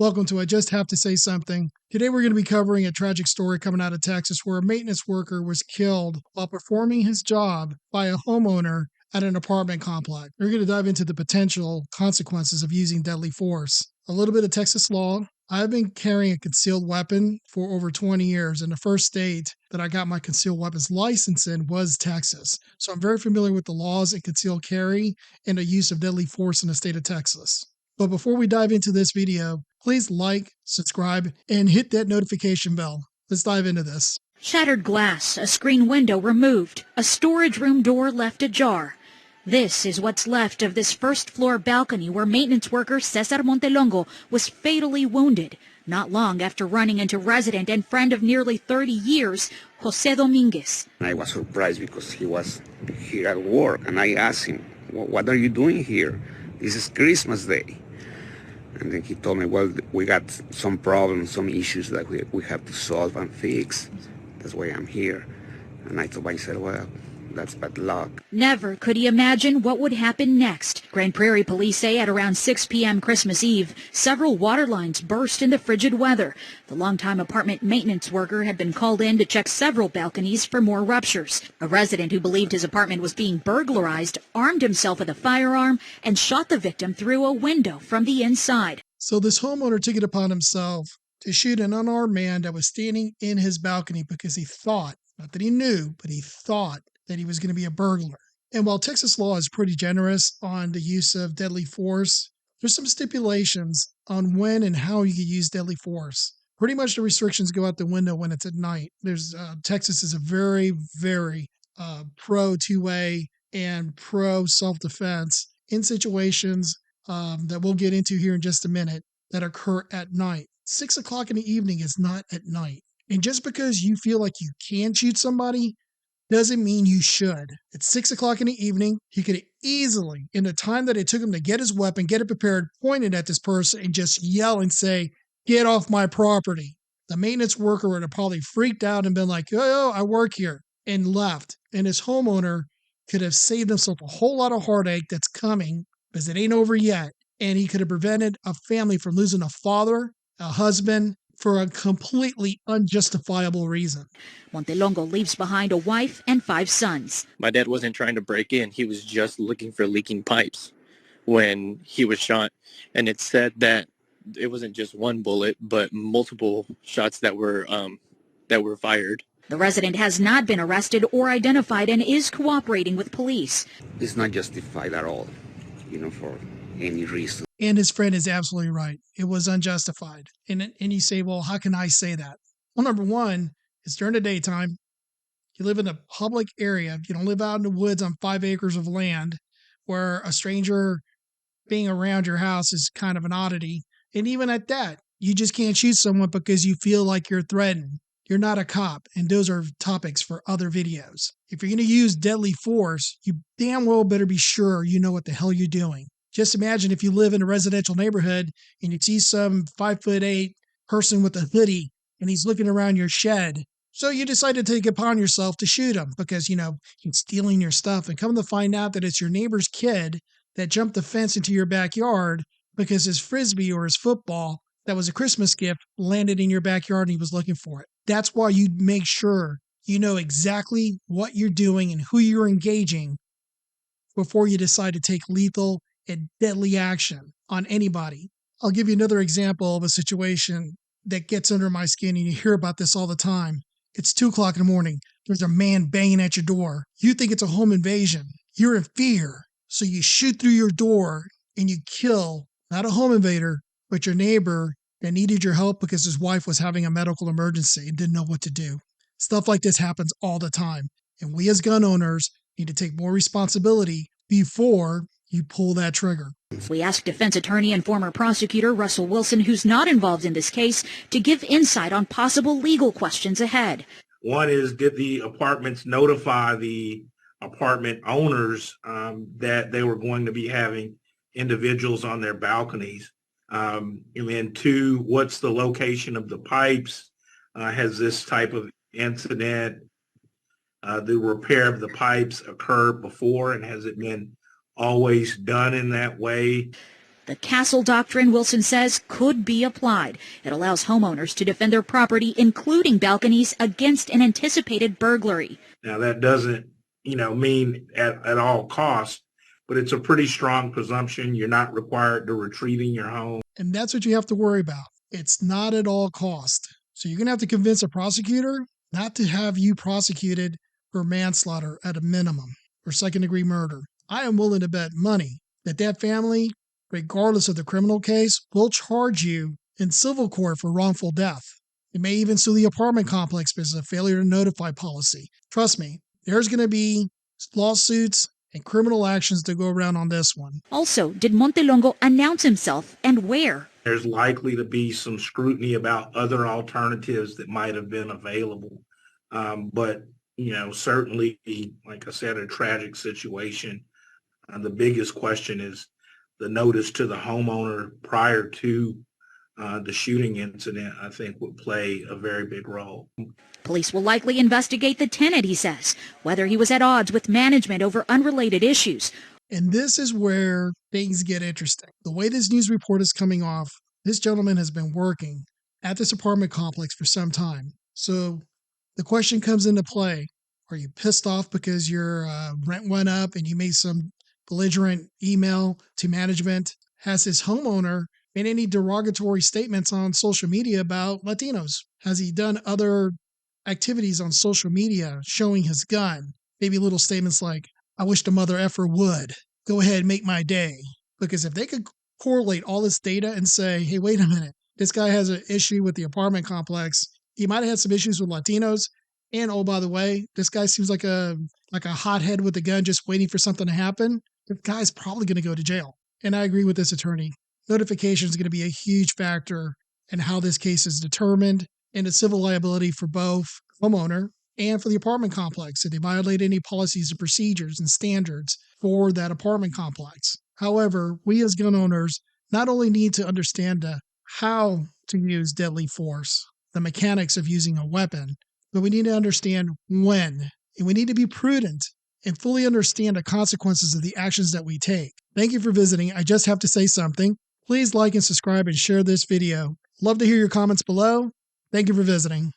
Welcome to I Just Have to Say Something. Today we're going to be covering a tragic story coming out of Texas where a maintenance worker was killed while performing his job by a homeowner at an apartment complex. We're going to dive into the potential consequences of using deadly force. A little bit of Texas law. I've been carrying a concealed weapon for over 20 years, and the first state that I got my concealed weapons license in was Texas. So I'm very familiar with the laws in concealed carry and the use of deadly force in the state of Texas. But before we dive into this video, please like, subscribe, and hit that notification bell. Let's dive into this. Shattered glass, a screen window removed, a storage room door left ajar. This is what's left of this first-floor balcony where maintenance worker Cesar Montelongo was fatally wounded not long after running into resident and friend of nearly 30 years, Jose Dominguez. I was surprised because he was here at work, and I asked him, what are you doing here? This is Christmas Day. And then he told me, well, we got some problems, some issues that we have to solve and fix. That's why I'm here. And I told myself, well, that's bad luck. Never could he imagine what would happen next. Grand Prairie police say at around 6 p.m. Christmas Eve, several water lines burst in the frigid weather. The longtime apartment maintenance worker had been called in to check several balconies for more ruptures. A resident who believed his apartment was being burglarized armed himself with a firearm and shot the victim through a window from the inside. So this homeowner took it upon himself to shoot an unarmed man that was standing in his balcony because he thought, not that he knew, but he thought that he was going to be a burglar. And while Texas law is pretty generous on the use of deadly force, there's some stipulations on when and how you can use deadly force. Pretty much the restrictions go out the window when it's at night. Texas is a very, very pro two-way and pro self-defense in situations that we'll get into here in just a minute that occur at night. 6 o'clock in the evening is not at night. And just because you feel like you can shoot somebody doesn't mean you should. It's 6 o'clock in the evening. He could easily, in the time that it took him to get his weapon, get it prepared, point it at this person, and just yell and say, "Get off my property." The maintenance worker would have probably freaked out and been like, "Oh, I work here," and left. And his homeowner could have saved himself a whole lot of heartache that's coming because it ain't over yet. And he could have prevented a family from losing a father, a husband, for a completely unjustifiable reason. Montelongo leaves behind a wife and 5 sons. My dad wasn't trying to break in. He was just looking for leaking pipes when he was shot. And it said that it wasn't just one bullet, but multiple shots that were fired. The resident has not been arrested or identified and is cooperating with police. It's not justified at all, for any reason. And his friend is absolutely right. It was unjustified. And you say, well, how can I say that? Well, number one, it's during the daytime. You live in a public area. You don't live out in the woods on 5 acres of land where a stranger being around your house is kind of an oddity. And even at that, you just can't shoot someone because you feel like you're threatened. You're not a cop. And those are topics for other videos. If you're going to use deadly force, you damn well better be sure you know what the hell you're doing. Just imagine if you live in a residential neighborhood and you see some 5'8" person with a hoodie and he's looking around your shed. So you decide to take it upon yourself to shoot him because, he's stealing your stuff, and come to find out that it's your neighbor's kid that jumped the fence into your backyard because his Frisbee or his football that was a Christmas gift landed in your backyard and he was looking for it. That's why you make sure you know exactly what you're doing and who you're engaging before you decide to take lethal and deadly action on anybody. I'll give you another example of a situation that gets under my skin, and you hear about this all the time. It's 2 o'clock in the morning. There's a man banging at your door. You think it's a home invasion. You're in fear. So you shoot through your door and you kill not a home invader, but your neighbor that needed your help because his wife was having a medical emergency and didn't know what to do. Stuff like this happens all the time. And we as gun owners need to take more responsibility before you pull that trigger. We asked defense attorney and former prosecutor Russell Wilson, who's not involved in this case, to give insight on possible legal questions ahead. One is, did the apartments notify the apartment owners that they were going to be having individuals on their balconies? And then 2, what's the location of the pipes? Has this type of incident, the repair of the pipes, occurred before, and has it been always done in that way? The castle doctrine, Wilson says, could be applied. It allows homeowners to defend their property, including balconies, against an anticipated burglary. Now, that doesn't, mean at all costs, but it's a pretty strong presumption. You're not required to retreat in your home. And that's what you have to worry about. It's not at all cost. So you're going to have to convince a prosecutor not to have you prosecuted for manslaughter at a minimum or second-degree murder. I am willing to bet money that family, regardless of the criminal case, will charge you in civil court for wrongful death. It may even sue the apartment complex because of failure to notify policy. Trust me, there's going to be lawsuits and criminal actions to go around on this one. Also, did Montelongo announce himself and where? There's likely to be some scrutiny about other alternatives that might have been available. But, certainly, like I said, a tragic situation. The biggest question is the notice to the homeowner prior to the shooting incident, I think, would play a very big role. Police will likely investigate the tenant, he says, whether he was at odds with management over unrelated issues. And this is where things get interesting. The way this news report is coming off, this gentleman has been working at this apartment complex for some time. So the question comes into play. Are you pissed off because your rent went up and you made some belligerent email to management? Has his homeowner made any derogatory statements on social media about Latinos? Has he done other activities on social media showing his gun? Maybe little statements like, I wish the mother effer would. Go ahead and make my day. Because if they could correlate all this data and say, hey, wait a minute, this guy has an issue with the apartment complex. He might have had some issues with Latinos. And oh, by the way, this guy seems like a hothead with a gun just waiting for something to happen. The guy's probably going to go to jail. And I agree with this attorney. Notification is going to be a huge factor in how this case is determined and the civil liability for both homeowner and for the apartment complex if they violate any policies and procedures and standards for that apartment complex. However, we as gun owners not only need to understand how to use deadly force, the mechanics of using a weapon, but we need to understand when. And we need to be prudent and fully understand the consequences of the actions that we take. Thank you for visiting. I just have to say something. Please like and subscribe and share this video. Love to hear your comments below. Thank you for visiting.